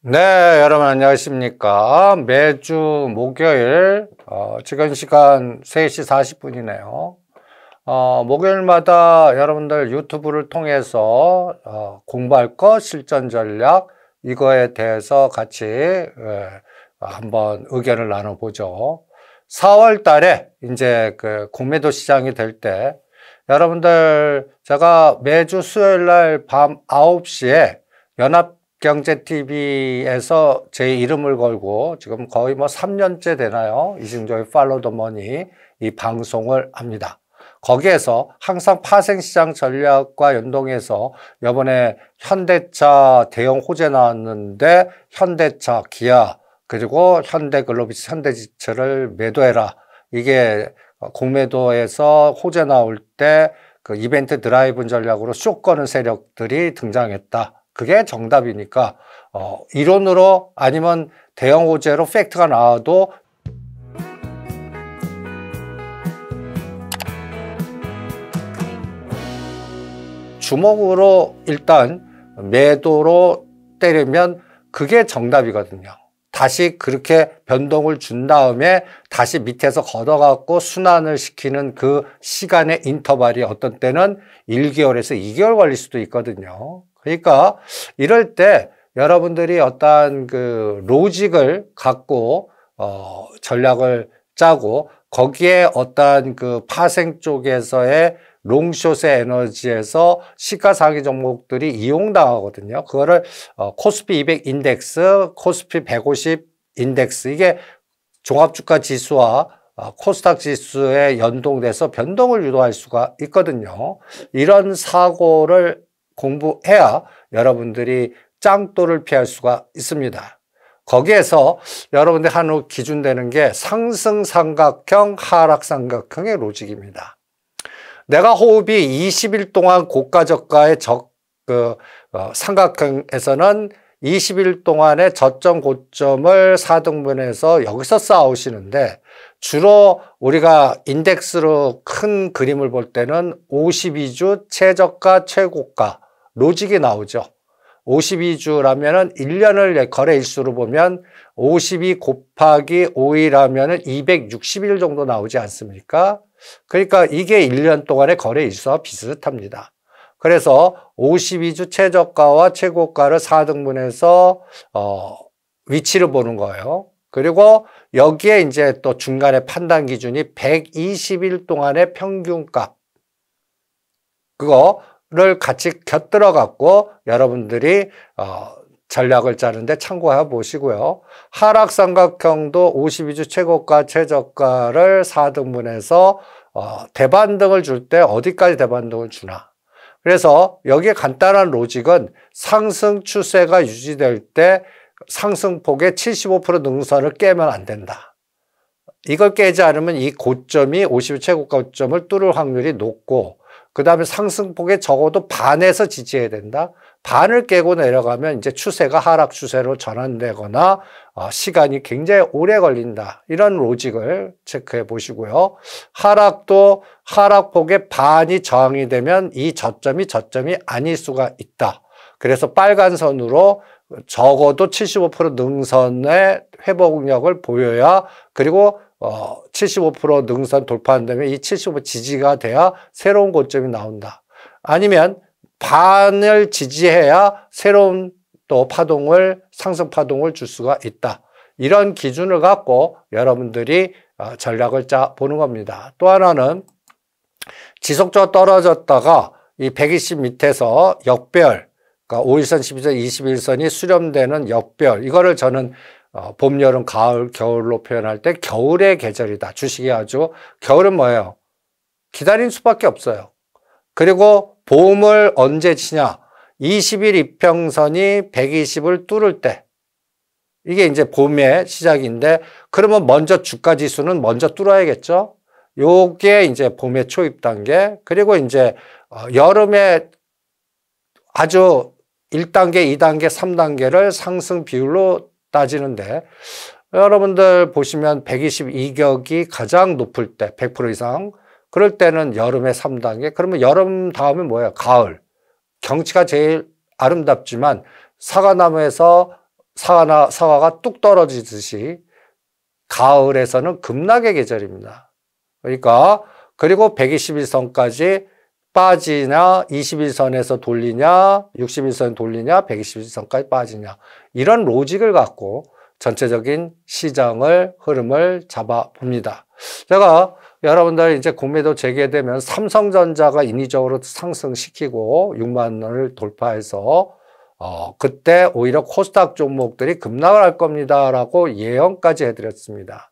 네, 여러분 안녕하십니까. 매주 목요일 지금 시간 3시 40분이네요. 목요일마다 여러분들 유튜브를 통해서 공부할 것, 실전 전략 이거에 대해서 같이 한번 의견을 나눠보죠. 4월 달에 이제 그 공매도 시장이 될 때 여러분들 제가 매주 수요일 날 밤 9시에 연합경제TV에서 제 이름을 걸고 지금 거의 뭐 3년째 되나요? 이승조의 팔로우 더 머니 이 방송을 합니다. 거기에서 항상 파생시장 전략과 연동해서 이번에 현대차 대형 호재 나왔는데 현대차, 기아 그리고 현대글로비스, 현대지체를 매도해라. 이게 공매도에서 호재 나올 때 그 이벤트 드라이브 전략으로 쇼 거는 세력들이 등장했다. 그게 정답이니까 이론으로 아니면 대형 호재로 팩트가 나와도 주먹으로 일단 매도로 때리면 그게 정답이거든요. 다시 그렇게 변동을 준 다음에 다시 밑에서 걷어갖고 순환을 시키는 그 시간의 인터벌이 어떤 때는 1개월에서 2개월 걸릴 수도 있거든요. 그러니까 이럴 때 여러분들이 어떠한 그 로직을 갖고 전략을 짜고 거기에 어떠한 그 파생 쪽에서의 롱숏의 에너지에서 시가상위 종목들이 이용당하거든요. 그거를 코스피 200 인덱스, 코스피 150 인덱스 이게 종합주가 지수와 코스닥 지수에 연동돼서 변동을 유도할 수가 있거든요. 이런 사고를 공부해야 여러분들이 짱돌을 피할 수가 있습니다. 거기에서 여러분들이 하는 기준되는 게 상승삼각형, 하락삼각형의 로직입니다. 내가 호흡이 20일 동안 고가저가의 삼각형에서는 20일 동안의 저점 고점을 4등분해서 여기서 쌓아오시는데 주로 우리가 인덱스로 큰 그림을 볼 때는 52주 최저가 최고가 로직이 나오죠. 52주라면은 1년을 거래일수로 보면 52 곱하기 5일하면은 260일 정도 나오지 않습니까? 그러니까 이게 1년 동안의 거래일수와 비슷합니다. 그래서 52주 최저가와 최고가를 4등분해서 위치를 보는 거예요. 그리고 여기에 이제 또 중간에 판단 기준이 120일 동안의 평균값 그거를 같이 곁들여 갖고 여러분들이 전략을 짜는데 참고해 보시고요. 하락삼각형도 52주 최고가 최저가를 4등분해서 대반등을 줄 때 어디까지 대반등을 주나. 그래서 여기에 간단한 로직은 상승 추세가 유지될 때 상승폭의 75% 능선을 깨면 안 된다. 이걸 깨지 않으면 이 고점이 50주 최고가 고점을 뚫을 확률이 높고 그 다음에 상승폭에 적어도 반에서 지지해야 된다. 반을 깨고 내려가면 이제 추세가 하락 추세로 전환되거나 시간이 굉장히 오래 걸린다. 이런 로직을 체크해 보시고요. 하락도 하락폭의 반이 저항이 되면 이 저점이 아닐 수가 있다. 그래서 빨간 선으로 적어도 75% 능선의 회복력을 보여야 그리고 75% 능선 돌파한다면 이 75% 지지가 돼야 새로운 고점이 나온다. 아니면 반을 지지해야 새로운 또 파동을 상승 파동을 줄 수가 있다. 이런 기준을 갖고 여러분들이 전략을 짜 보는 겁니다. 또 하나는 지속적으로 떨어졌다가 이 120 밑에서 역별 그러니까 5일선, 12선, 21선이 수렴되는 역별 이거를 저는 봄, 여름, 가을, 겨울로 표현할 때 겨울의 계절이다. 주식이 아주 겨울은 뭐예요? 기다린 수밖에 없어요. 그리고 봄을 언제 치냐? 20일 이평선이 120을 뚫을 때 이게 이제 봄의 시작인데 그러면 먼저 주가 지수는 먼저 뚫어야겠죠? 요게 이제 봄의 초입 단계 그리고 이제 여름에 아주 1단계, 2단계, 3단계를 상승 비율로 따지는데 여러분들 보시면 122격이 가장 높을 때 100% 이상 그럴 때는 여름의 3단계 그러면 여름 다음에 뭐예요? 가을 경치가 제일 아름답지만 사과나무에서 사과가 뚝 떨어지듯이 가을에서는 급락의 계절입니다. 그러니까 그리고 121선까지 빠지냐, 21선에서 돌리냐, 61선 돌리냐, 121선까지 빠지냐, 이런 로직을 갖고 전체적인 시장을 흐름을 잡아봅니다. 제가 여러분들 이제 공매도 재개되면 삼성전자가 인위적으로 상승시키고 6만 원을 돌파해서 그때 오히려 코스닥 종목들이 급락을 할 겁니다라고 예언까지 해드렸습니다.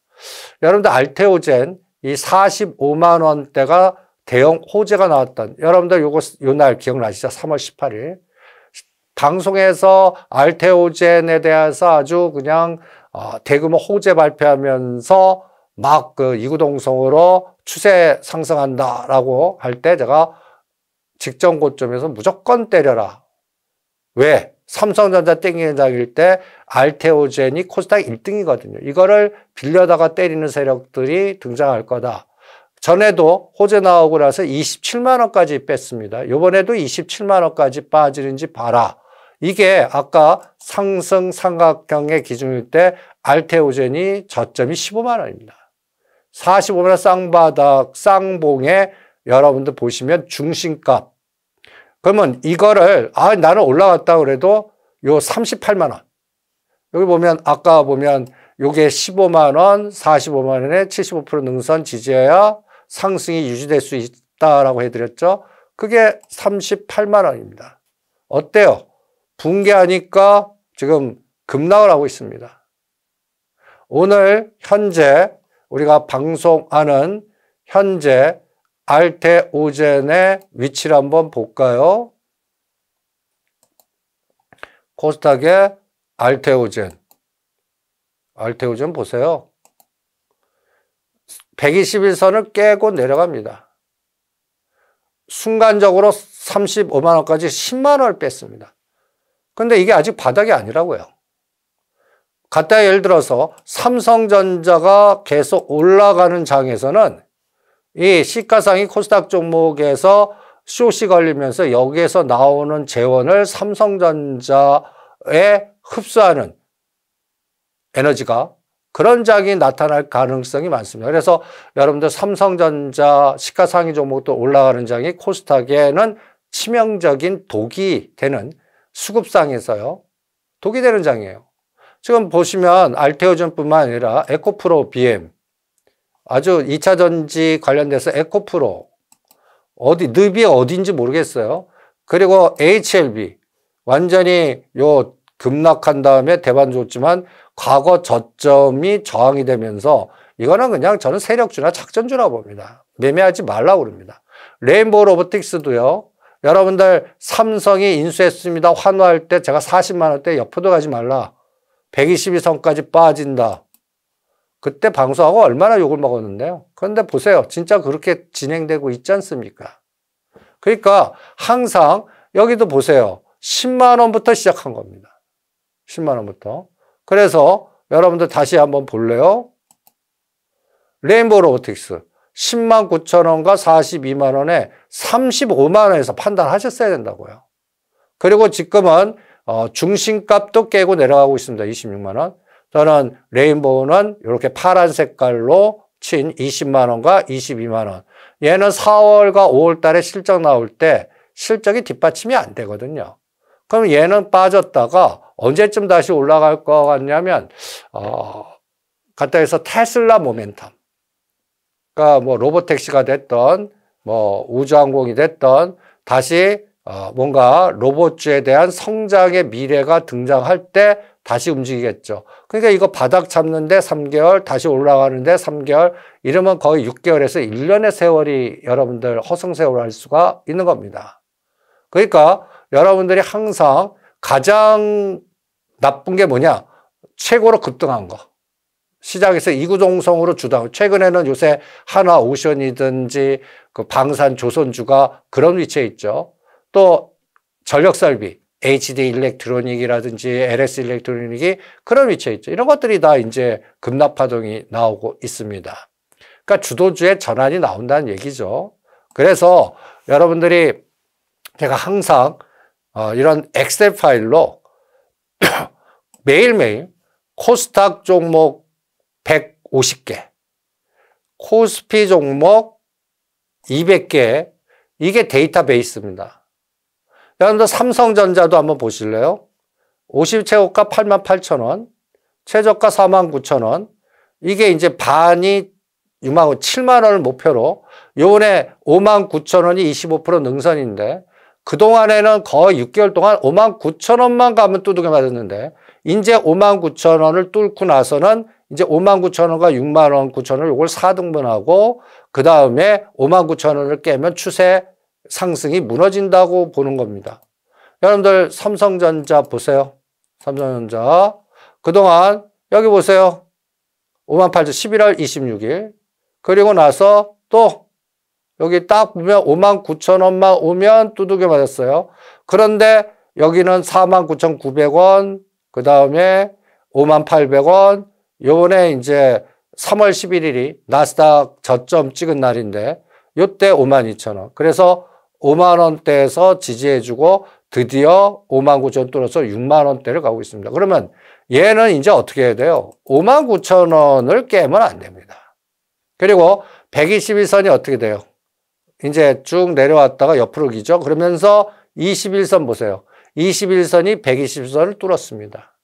여러분들 알테오젠 이 45만 원대가 대형 호재가 나왔던, 여러분들 요날 기억나시죠? 3월 18일. 방송에서 알테오젠에 대해서 아주 그냥 대규모 호재 발표하면서 막 그 이구동성으로 추세 상승한다라고 할 때 제가 직전 고점에서 무조건 때려라. 왜? 삼성전자 땡기는 장일 때 알테오젠이 코스닥 1등이거든요. 이거를 빌려다가 때리는 세력들이 등장할 거다. 전에도 호재 나오고 나서 27만 원까지 뺐습니다. 이번에도 27만 원까지 빠지는지 봐라. 이게 아까 상승 삼각형의 기준일 때 알테오젠이 저점이 15만 원입니다. 45만 원 쌍바닥, 쌍봉에 여러분들 보시면 중심값. 그러면 이거를, 나는 올라갔다 그래도 요 38만 원. 여기 보면, 아까 보면 요게 15만 원, 45만 원에 75% 능선 지지해야 상승이 유지될 수 있다라고 해드렸죠. 그게 38만 원입니다. 어때요? 붕괴하니까 지금 급락을 하고 있습니다. 오늘 현재 우리가 방송하는 현재 알테오젠의 위치를 한번 볼까요? 코스닥의 알테오젠 보세요. 121선을 깨고 내려갑니다. 순간적으로 35만 원까지 10만 원을 뺐습니다. 근데 이게 아직 바닥이 아니라고요. 갖다 예를 들어서 삼성전자가 계속 올라가는 장에서는 이 시가상이 코스닥 종목에서 숏이 걸리면서 여기에서 나오는 재원을 삼성전자에 흡수하는 에너지가 그런 장이 나타날 가능성이 많습니다. 그래서 여러분들 삼성전자 시가상위 종목도 올라가는 장이 코스닥에는 치명적인 독이 되는 수급상에서요. 독이 되는 장이에요. 지금 보시면 알테오젠뿐만 아니라 에코프로 BM, 아주 2차 전지 관련돼서 에코프로, 늪이 어딘지 모르겠어요. 그리고 HLB, 완전히 요 급락한 다음에 대반 줬지만 과거 저점이 저항이 되면서 이거는 그냥 저는 세력주나 작전주라고 봅니다. 매매하지 말라고 그럽니다. 레인보우 로보틱스도요. 여러분들 삼성이 인수했습니다. 환호할 때 제가 40만 원대 옆으로 가지 말라. 122선까지 빠진다. 그때 방송하고 얼마나 욕을 먹었는데요. 그런데 보세요. 진짜 그렇게 진행되고 있지 않습니까? 그러니까 항상 여기도 보세요. 10만 원부터 시작한 겁니다. 10만 원부터. 그래서 여러분들 다시 한번 볼래요? 레인보우 로보틱스 10만 9천 원과 42만 원에 35만 원에서 판단하셨어야 된다고요. 그리고 지금은 중심값도 깨고 내려가고 있습니다. 26만 원. 저는 레인보우는 이렇게 파란 색깔로 친 20만 원과 22만 원. 얘는 4월과 5월 달에 실적 나올 때 실적이 뒷받침이 안 되거든요. 그럼 얘는 빠졌다가 언제쯤 다시 올라갈 것 같냐면 갖다 해서 테슬라 모멘텀. 그러니까 뭐 로보택시가 됐던 뭐 우주항공이 됐던 다시 뭔가 로봇주에 대한 성장의 미래가 등장할 때 다시 움직이겠죠. 그러니까 이거 바닥 잡는데 3개월, 다시 올라가는데 3개월, 이러면 거의 6개월에서 1년의 세월이 여러분들 허송세월을 할 수가 있는 겁니다. 그러니까 여러분들이 항상 가장 나쁜 게 뭐냐? 최고로 급등한 거. 시장에서 이구동성으로 주도하고, 최근에는 요새 하나오션이든지 그 방산 조선주가 그런 위치에 있죠. 또 전력설비, HD 일렉트로닉이라든지 LS 일렉트로닉이 그런 위치에 있죠. 이런 것들이 다 이제 급락파동이 나오고 있습니다. 그러니까 주도주의 전환이 나온다는 얘기죠. 그래서 매일매일 코스닥 종목 150개, 코스피 종목 200개, 이게 데이터베이스입니다. 여러분들 삼성전자도 한번 보실래요? 50최고가 88,000원, 최저가 49,000원, 이게 이제 반이 7만 원을 목표로, 요번에 59,000원이 25% 능선인데, 그동안에는 거의 6개월 동안 59,000원만 가면 두둑에 맞았는데, 이제 59,000원을 뚫고 나서는 이제 59,000원과 6만 원, 9,000원 요걸 4등분하고, 그 다음에 59,000원을 깨면 추세 상승이 무너진다고 보는 겁니다. 여러분들 삼성전자 보세요. 삼성전자. 그동안 여기 보세요. 58,000, 11월 26일. 그리고 나서 또 여기 딱 보면 59,000원만 오면 두둑에 맞았어요. 그런데 여기는 49,900원, 그 다음에 58,000원, 요번에 이제 3월 11일이 나스닥 저점 찍은 날인데, 요때 52,000원. 그래서 5만 원대에서 지지해주고 드디어 59,000원 뚫어서 6만 원대를 가고 있습니다. 그러면 얘는 이제 어떻게 해야 돼요? 59,000원을 깨면 안 됩니다. 그리고 121선이 어떻게 돼요? 이제 쭉 내려왔다가 옆으로 기죠. 그러면서 21선 보세요. 21선이 120선을 뚫었습니다.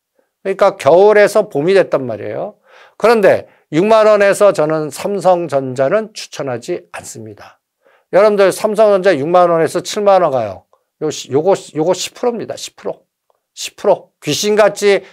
그러니까 겨울에서 봄이 됐단 말이에요. 그런데 6만 원에서 저는 삼성전자는 추천하지 않습니다. 여러분들 삼성전자 6만 원에서 7만 원 가요. 요거 10%입니다. 10%. 10%. 귀신같이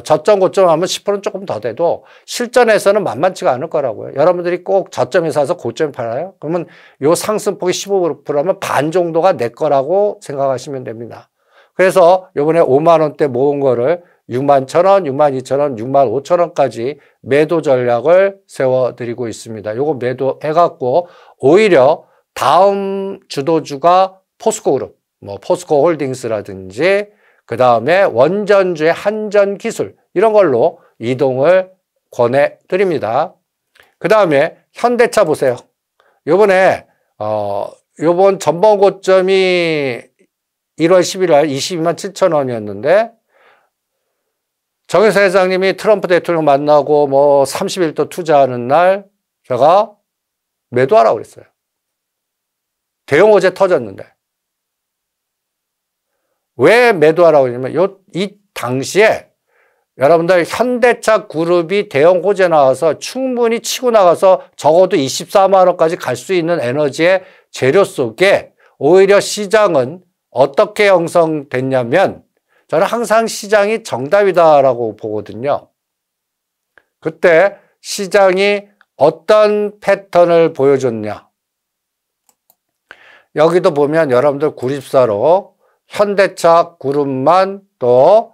저점 고점 하면 10%는 조금 더 돼도 실전에서는 만만치가 않을 거라고요. 여러분들이 꼭 저점에 사서 고점에 팔아요? 그러면 요 상승폭이 15%라면 반 정도가 내 거라고 생각하시면 됩니다. 그래서 요번에 5만 원대 모은 거를 6만 1,000원, 6만 2,000원, 6만 5,000원까지 매도 전략을 세워드리고 있습니다. 요거 매도해갖고 오히려 다음 주도주가 포스코그룹, 뭐 포스코 홀딩스라든지 그 다음에 원전주의 한전기술 이런 걸로 이동을 권해드립니다. 그 다음에 현대차 보세요. 요번에 요번 전번 고점이 1월 11일 22만 7,000원이었는데 정의사 회장님이 트럼프 대통령 만나고 뭐 30일 투자하는 날 제가 매도하라고 그랬어요. 대형 호재 터졌는데. 왜 매도하라고 그러냐면 이 당시에 여러분들 현대차 그룹이 대형 호재 나와서 충분히 치고 나가서 적어도 24만 원까지 갈 수 있는 에너지의 재료 속에 오히려 시장은 어떻게 형성됐냐면 저는 항상 시장이 정답이다라고 보거든요. 그때 시장이 어떤 패턴을 보여줬냐. 여기도 보면 여러분들 구립사로 현대차 그룹만 또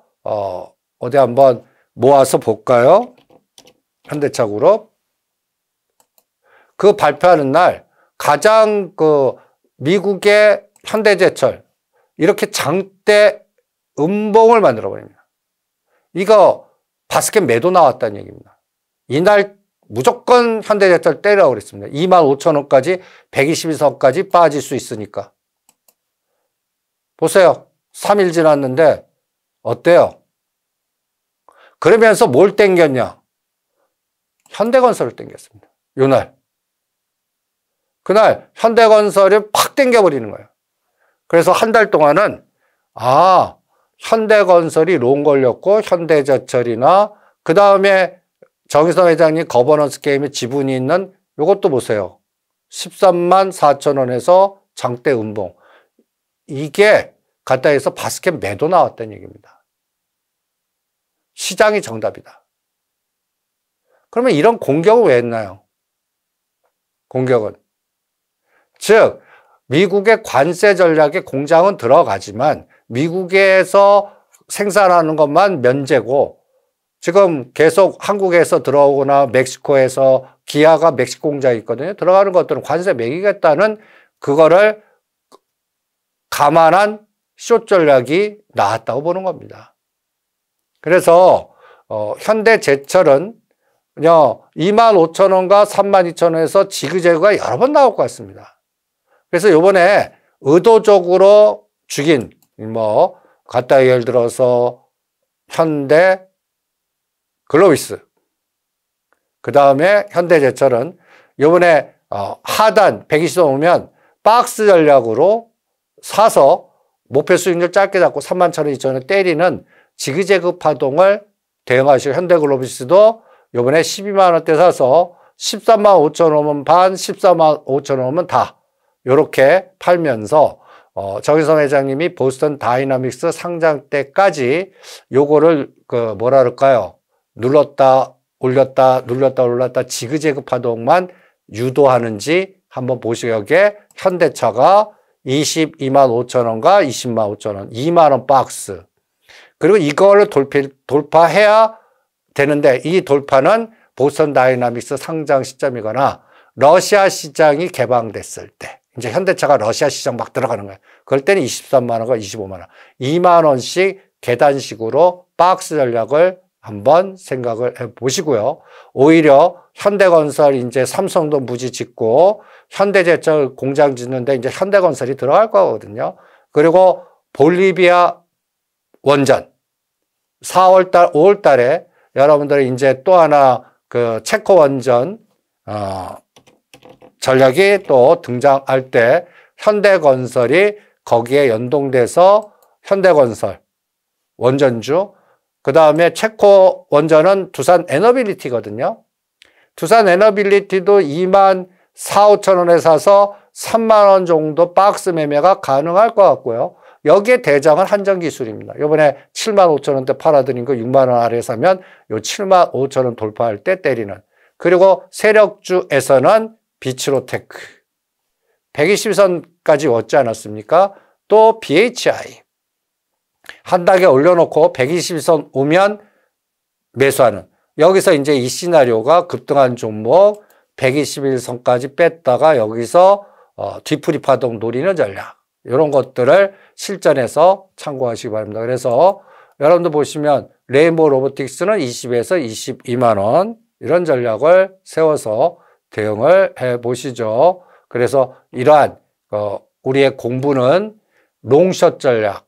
어디 한번 모아서 볼까요? 현대차 그룹. 그 발표하는 날 가장 미국의 현대제철 이렇게 장대 음봉을 만들어 버립니다. 이거 바스켓 매도 나왔다는 얘기입니다. 이날 무조건 현대제철 때리라고 그랬습니다. 25,000원까지 122선까지 빠질 수 있으니까. 보세요. 3일 지났는데 어때요? 그러면서 뭘 땡겼냐? 현대건설을 땡겼습니다. 요날. 그날 현대건설이 팍 땡겨버리는 거예요. 그래서 한 달 동안은 현대건설이 롱 걸렸고 현대제철이나 그 다음에 정의선 회장님 거버넌스 게임에 지분이 있는 요것도 보세요. 13만 4천원에서 장대 음봉. 이게 갖다 해서 바스켓 매도 나왔다는 얘기입니다. 시장이 정답이다. 그러면 이런 공격을 왜 했나요? 공격은. 즉 미국의 관세 전략에 공장은 들어가지만 미국에서 생산하는 것만 면제고 지금 계속 한국에서 들어오거나 멕시코에서 기아가 멕시코 공장이 있거든요. 들어가는 것들은 관세 매기겠다는 그거를 감안한 숏 전략이 나왔다고 보는 겁니다. 그래서 현대제철은 25,000원과 32,000원에서 지그재그가 여러 번 나올 것 같습니다. 그래서 요번에 의도적으로 죽인 갖다 예를 들어서 현대, 글로비스. 그 다음에 현대제철은 이번에 하단 120선 오면 박스 전략으로 사서 목표 수익률 짧게 잡고 31,000원, 2,000원 때리는 지그재그 파동을 대응하시고, 현대글로비스도 이번에 12만 원대 사서 13만 5천 원 오면 반, 14만 5천 원 오면 다 이렇게 팔면서 정의선 회장님이 보스턴 다이나믹스 상장 때까지 요거를 뭐라 그럴까요? 눌렀다 올렸다 눌렀다 올랐다 지그재그 파동만 유도하는지 한번 보시고, 여기에 현대차가 22만 5천 원과 20만 5천 원, 2만 원 박스. 그리고 이거를 돌파해야 되는데, 이 돌파는 보스턴 다이나믹스 상장 시점이거나 러시아 시장이 개방됐을 때, 이제 현대차가 러시아 시장 막 들어가는 거예요. 그럴 때는 23만 원과 25만 원, 2만 원씩 계단식으로 박스 전략을 한번 생각을 해 보시고요. 오히려 현대건설 이제 삼성도 무지 짓고 현대제철 공장 짓는데 이제 현대건설이 들어갈 거거든요. 그리고 볼리비아 원전 4월달, 5월달에 여러분들이 이제 또 하나 체코 원전 전략이 또 등장할 때 현대건설이 거기에 연동돼서 현대건설 원전주, 그 다음에 체코 원전은 두산 에너빌리티거든요. 두산 에너빌리티도 2만 4, 5천 원에 사서 3만 원 정도 박스 매매가 가능할 것 같고요. 여기에 대장은 한전기술입니다. 이번에 7만 5천 원대 팔아드린 거 6만 원 아래 사면 요 7만 5천 원 돌파할 때 때리는. 그리고 세력주에서는 비츠로테크 120선까지 왔지 않았습니까? 또 BHI 한 단계 올려놓고 120선 오면 매수하는. 여기서 이제 이 시나리오가 급등한 종목 121선까지 뺐다가 여기서 뒤풀이 파동 노리는 전략, 이런 것들을 실전에서 참고하시기 바랍니다. 그래서 여러분들 보시면 레인보우 로보틱스는 20에서 22만 원 이런 전략을 세워서 대응을 해 보시죠. 그래서 이러한 우리의 공부는 롱숏 전략,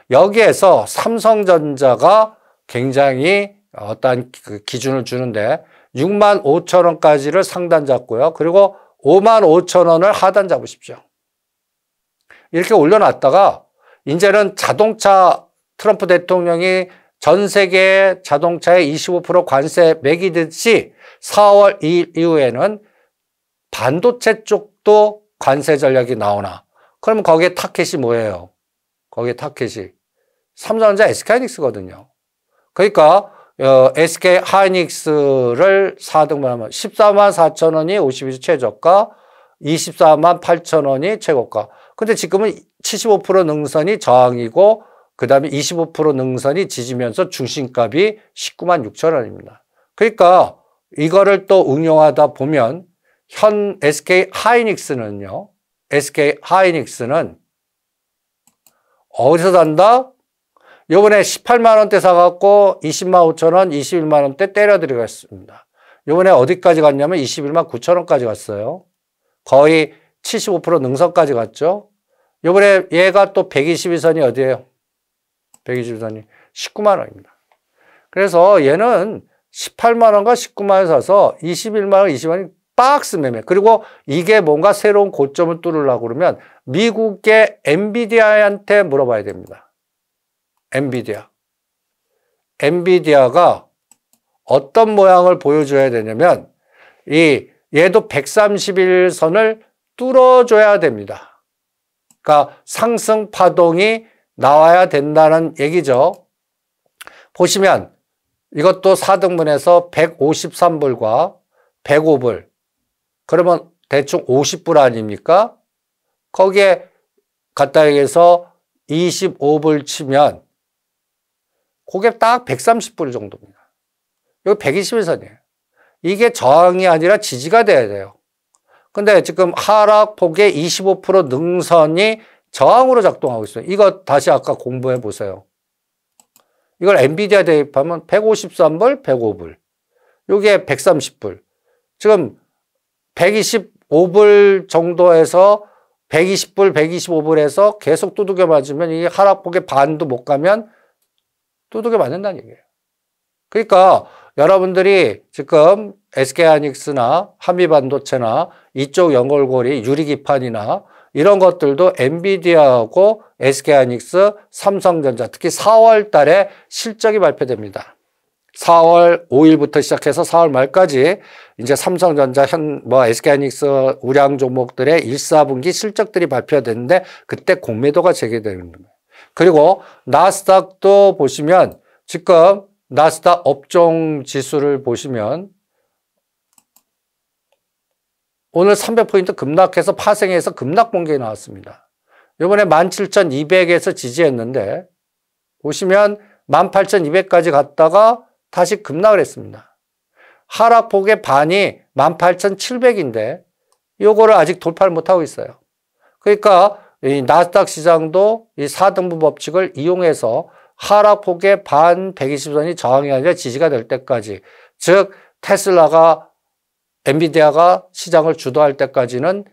여기에서 삼성전자가 굉장히 어떠한 기준을 주는데 6만 5천 원까지를 상단 잡고요. 그리고 5만 5천 원을 하단 잡으십시오. 이렇게 올려놨다가 이제는 자동차, 트럼프 대통령이 전 세계 자동차에 25% 관세 매기듯이 4월 2일 이후에는 반도체 쪽도 관세 전략이 나오나, 그러면 거기에 타켓이 뭐예요? 거기에 타켓이 삼성전자, SK하이닉스거든요. 그러니까 SK하이닉스를 4등분하면 14만 4천 원이 52주 최저가, 24만 8천 원이 최고가. 근데 지금은 75% 능선이 저항이고 그 다음에 25% 능선이 지지면서 중심값이 19만 6천 원입니다. 그러니까 이거를 또 응용하다 보면 SK하이닉스는 어디서 산다? 요번에 18만 원대 사갖고 20만 5천 원, 21만 원대 때려드리겠습니다. 요번에 어디까지 갔냐면 21만 9천 원까지 갔어요. 거의 75% 능선까지 갔죠. 요번에 얘가 또 122선이 어디예요? 122선이 19만 원입니다. 그래서 얘는 18만 원과 19만 원 사서 21만 원, 20만 원이 박스 매매. 그리고 이게 뭔가 새로운 고점을 뚫으려고 그러면 미국의 엔비디아한테 물어봐야 됩니다. 엔비디아가 어떤 모양을 보여줘야 되냐면 얘도 131선을 뚫어줘야 됩니다. 그러니까 상승 파동이 나와야 된다는 얘기죠. 보시면 이것도 4등분해서 153불과 105불. 그러면 대충 50불 아닙니까? 거기에 갖다 여기서 25불 치면 그게 딱 130불 정도입니다. 여기 121선이에요. 이게 저항이 아니라 지지가 돼야 돼요. 근데 지금 하락폭의 25% 능선이 저항으로 작동하고 있어요. 이거 다시 아까 공부해 보세요. 이걸 엔비디아 대입하면 153불, 105불. 요게 130불. 지금 125불 정도에서 120불, 125불에서 계속 두들겨 맞으면 이게 하락폭의 반도 못 가면 두들겨 맞는다는 얘기예요. 그러니까 여러분들이 지금 SK하이닉스나 한미반도체나 이쪽 연결고리 유리기판이나 이런 것들도 엔비디아하고 SK하이닉스, 삼성전자 특히 4월 달에 실적이 발표됩니다. 4월 5일부터 시작해서 4월 말까지 이제 삼성전자, SK하이닉스 우량 종목들의 1, 4분기 실적들이 발표됐는데 그때 공매도가 재개되는 거예요. 그리고 나스닥도 보시면 지금 나스닥 업종 지수를 보시면 오늘 300포인트 급락해서 파생해서 급락 공개 나왔습니다. 이번에 17,200에서 지지했는데 보시면 18,200까지 갔다가 다시 급락을 했습니다. 하락폭의 반이 18,700인데 요거를 아직 돌파를 못하고 있어요. 그러니까 이 나스닥 시장도 이 4등분 법칙을 이용해서 하락폭의 반 120선이 저항이 아니라 지지가 될 때까지, 즉 테슬라가 엔비디아가 시장을 주도할 때까지는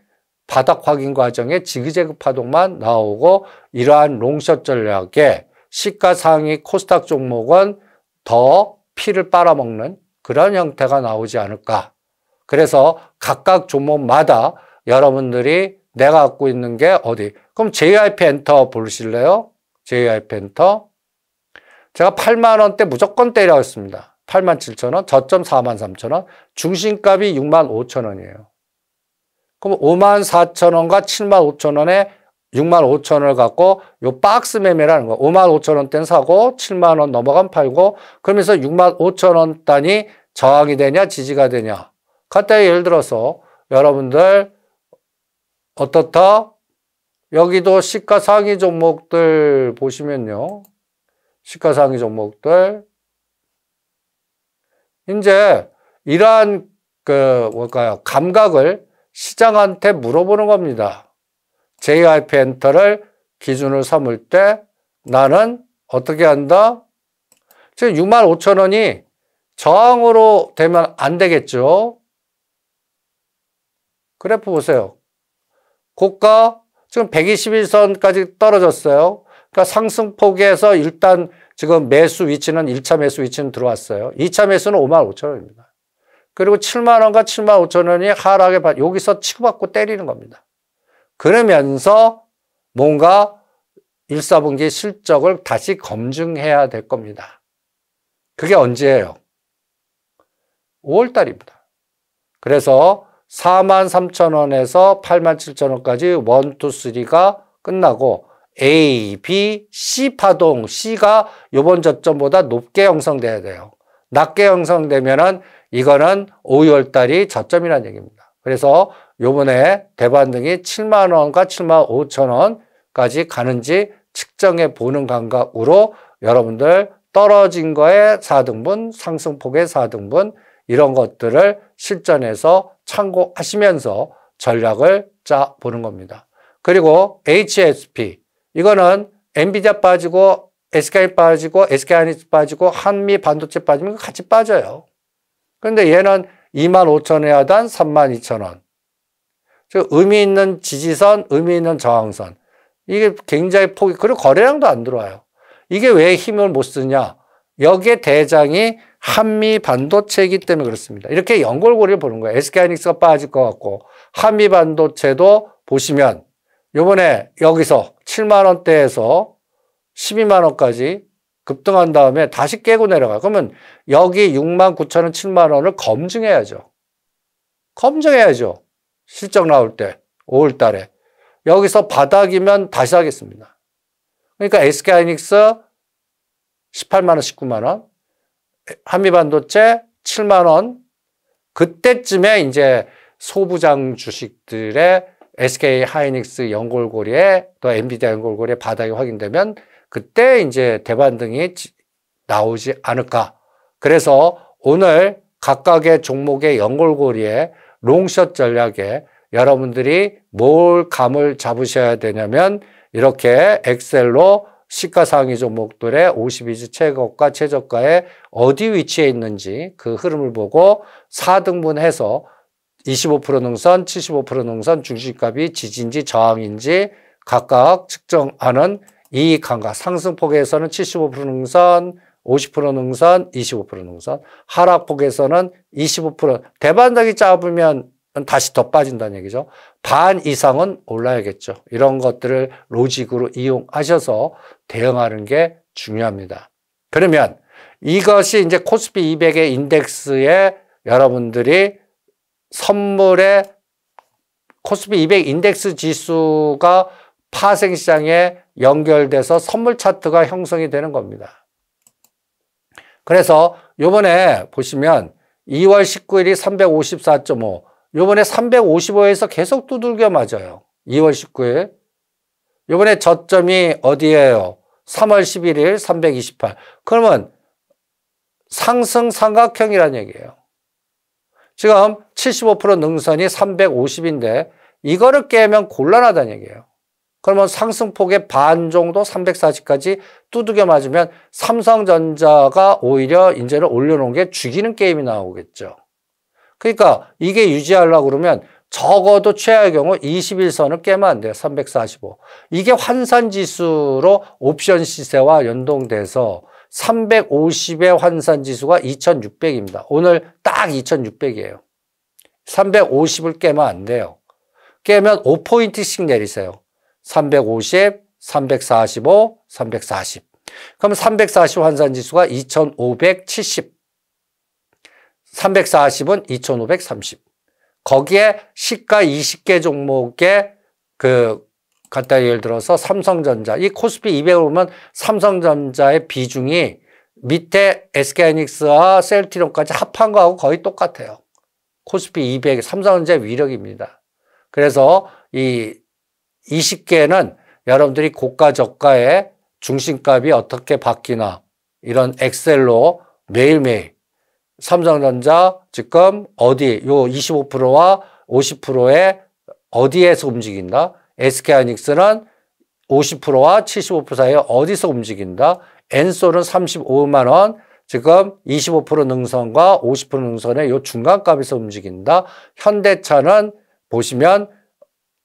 바닥 확인 과정에 지그재그 파동만 나오고 이러한 롱숏 전략에 시가상위 코스닥 종목은 더 피를 빨아먹는 그런 형태가 나오지 않을까. 그래서 각각 종목마다 여러분들이 내가 갖고 있는 게 어디? 그럼 JYP 엔터 보실래요? JYP 엔터. 제가 8만 원대 무조건 때리라고 했습니다. 87,000원, 저점 43,000원, 중심값이 65,000원이에요. 그럼 54,000원과 75,000원에 65,000원을 갖고 요 박스 매매라는 거. 55,000원대는 사고 7만 원 넘어가면 팔고, 그러면서 65,000원 단위 저항이 되냐 지지가 되냐. 갖다 예를 들어서 여러분들 어떻다? 여기도 시가상위 종목들 보시면요. 시가상위 종목들 이제 이러한 감각을 시장한테 물어보는 겁니다. JYP 엔터를 기준을 삼을 때 나는 어떻게 한다? 지금 65,000원이 저항으로 되면 안 되겠죠. 그래프 보세요. 고가 지금 121선까지 떨어졌어요. 그러니까 상승폭에서 일단 지금 매수 위치는 1차 매수 위치는 들어왔어요. 2차 매수는 55,000원입니다. 그리고 7만 원과 7만 5천 원이 하락에 여기서 치고받고 때리는 겁니다. 그러면서 뭔가 1, 4분기 실적을 다시 검증해야 될 겁니다. 그게 언제예요? 5월 달입니다. 그래서 43,000원에서 87,000원까지 1, 2, 3가 끝나고 A, B, C 파동, C가 이번 저점보다 높게 형성돼야 돼요. 낮게 형성되면은 이거는 5, 6월 달이 저점이라는 얘기입니다. 그래서 요번에 대반등이 7만 원과 7만 5천 원까지 가는지 측정해 보는 감각으로 여러분들 떨어진 거에 4등분, 상승폭의 4등분 이런 것들을 실전에서 참고하시면서 전략을 짜 보는 겁니다. 그리고 HSP 이거는 엔비디아 빠지고 SK 빠지고 SK하이닉스 빠지고 한미 반도체 빠지면 같이 빠져요. 그런데 얘는 25,000원에 하단 32,000원. 즉 의미 있는 지지선, 의미 있는 저항선. 이게 굉장히 폭이, 그리고 거래량도 안 들어와요. 이게 왜 힘을 못 쓰냐? 여기에 대장이 한미 반도체이기 때문에 그렇습니다. 이렇게 연골고리를 보는 거예요. SK하이닉스가 빠질 것 같고 한미 반도체도 보시면 요번에 여기서 7만 원대에서 12만 원까지 급등한 다음에 다시 깨고 내려가요. 그러면 여기 6만 9천 원, 7만 원을 검증해야죠. 검증해야죠. 실적 나올 때 5월 달에. 여기서 바닥이면 다시 하겠습니다. 그러니까 SK하이닉스 18만 원, 19만 원, 한미반도체 7만 원, 그때쯤에 이제 소부장 주식들의 SK하이닉스 연골고리에 또 엔비디아 연골고리에 바닥이 확인되면 그때 이제 대반등이 나오지 않을까. 그래서 오늘 각각의 종목의 연골고리에 롱숏 전략에 여러분들이 뭘 감을 잡으셔야 되냐면 이렇게 엑셀로 시가상위 종목들의 52주 최고가 최저가에 어디 위치해 있는지 그 흐름을 보고 4등분해서 25% 능선, 75% 능선, 중심값이 지지인지 저항인지 각각 측정하는 이 감각. 상승폭에서는 75% 능선, 50% 능선, 25% 능선. 하락폭에서는 25%. 대반등이 짧으면 다시 더 빠진다는 얘기죠. 반 이상은 올라야겠죠. 이런 것들을 로직으로 이용하셔서 대응하는 게 중요합니다. 그러면 이것이 이제 코스피 200의 인덱스에 여러분들이 선물에 코스피 200 인덱스 지수가 파생시장에 연결돼서 선물 차트가 형성이 되는 겁니다. 그래서 요번에 보시면 2월 19일이 354.5, 요번에 355에서 계속 두들겨 맞아요. 2월 19일. 요번에 저점이 어디예요? 3월 11일 328. 그러면 상승 삼각형이라는 얘기예요. 지금 75% 능선이 350인데 이거를 깨면 곤란하다는 얘기예요. 그러면 상승폭의 반 정도 340까지 두들겨 맞으면 삼성전자가 오히려 이제는 올려놓은 게 죽이는 게임이 나오겠죠. 그러니까 이게 유지하려고 그러면 적어도 최악의 경우 21선을 깨면 안 돼요. 345. 이게 환산지수로 옵션 시세와 연동돼서 350의 환산지수가 2600입니다. 오늘 딱 2600이에요. 350을 깨면 안 돼요. 깨면 5포인트씩 내리세요. 350, 345, 340. 그럼 340 환산지수가 2570. 340은 2530. 거기에 시가 20개 종목의 간단히 예를 들어서 삼성전자, 이 코스피 200을 보면 삼성전자의 비중이 밑에 SK하이닉스와 셀트리온까지 합한 거하고 거의 똑같아요. 코스피 200, 삼성전자의 위력입니다. 그래서 이 20개는 여러분들이 고가 저가의 중심값이 어떻게 바뀌나 이런 엑셀로 매일매일 삼성전자 지금 어디 요 25%와 50%의 어디에서 움직인다. SK하이닉스는 50%와 75% 사이에 어디서 움직인다. 엔솔은 35만 원, 지금 25% 능선과 50% 능선의 요 중간값에서 움직인다. 현대차는 보시면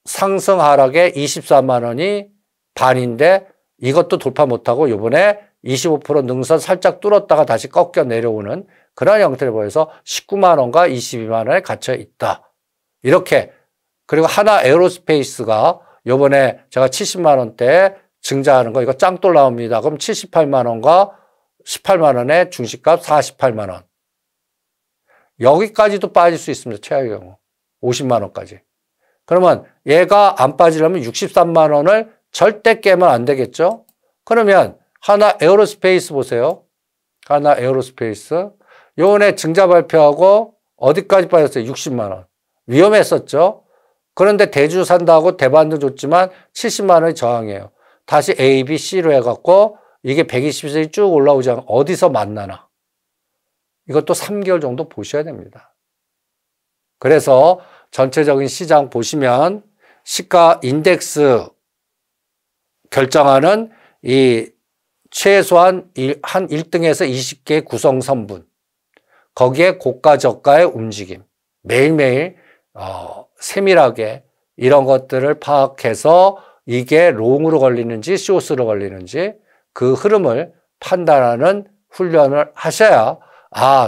상승 하락에 24만 원이 반인데 이것도 돌파 못하고 이번에 25% 능선 살짝 뚫었다가 다시 꺾여 내려오는 그런 형태를 보여서 19만 원과 22만 원에 갇혀 있다. 이렇게. 그리고 하나 에어로스페이스가 요번에 제가 70만 원대에 증자하는 거 이거 짱돌 나옵니다. 그럼 78만 원과 18만 원의 중시값 48만 원. 여기까지도 빠질 수 있습니다. 최악의 경우. 50만 원까지. 그러면 얘가 안 빠지려면 63만 원을 절대 깨면 안 되겠죠? 그러면 하나 에어로스페이스 보세요. 하나 에어로스페이스. 요번에 증자 발표하고 어디까지 빠졌어요? 60만 원. 위험했었죠? 그런데 대주 산다고 대반도 줬지만 70만 원이 저항이에요. 다시 A, B, C로 해갖고 이게 120에서 쭉 올라오지 않고 어디서 만나나. 이것도 3개월 정도 보셔야 됩니다. 그래서 전체적인 시장 보시면 시가 인덱스 결정하는 이 최소한 한 1등에서 20개의 구성 성분. 거기에 고가 저가의 움직임. 매일매일 세밀하게 이런 것들을 파악해서 이게 롱으로 걸리는지 숏으로 걸리는지 그 흐름을 판단하는 훈련을 하셔야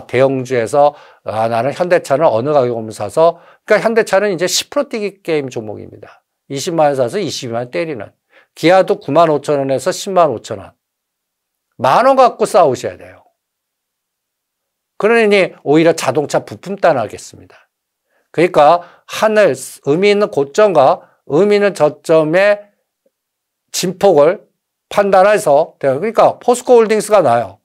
대형주에서 나는 현대차는 어느 가격 오면 사서 그러니까 현대차는 이제 10% 뛰기 게임 종목입니다. 20만 원 사서 22만 원 때리는. 기아도 9만 5천 원에서 10만 5천 원. 만 원 갖고 싸우셔야 돼요. 그러니 오히려 자동차 부품 따라하겠습니다. 그러니까 하늘 의미 있는 고점과 의미 있는 저점의 진폭을 판단해서 그러니까 포스코홀딩스가 나요.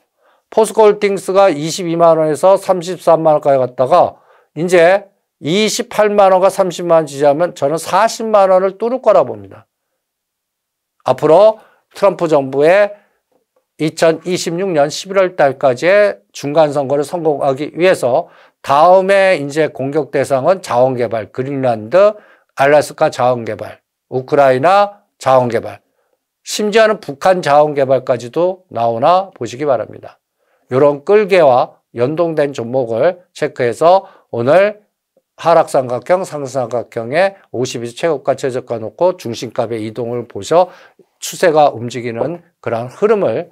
포스코홀딩스가 22만 원에서 33만 원까지 갔다가 이제 28만 원과 30만 원 지지하면 저는 40만 원을 뚫을 거라 봅니다. 앞으로 트럼프 정부의 2026년 11월 달까지의 중간선거를 성공하기 위해서 다음에 이제 공격 대상은 자원개발, 그린란드, 알래스카 자원개발, 우크라이나 자원개발, 심지어는 북한 자원개발까지도 나오나 보시기 바랍니다. 이런 끌개와 연동된 종목을 체크해서 오늘 하락삼각형, 상승삼각형의 52주 최고가, 최저가 놓고 중심값의 이동을 보셔 추세가 움직이는 그런 흐름을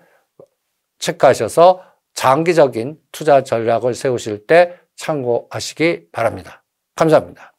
체크하셔서 장기적인 투자 전략을 세우실 때 참고하시기 바랍니다. 감사합니다.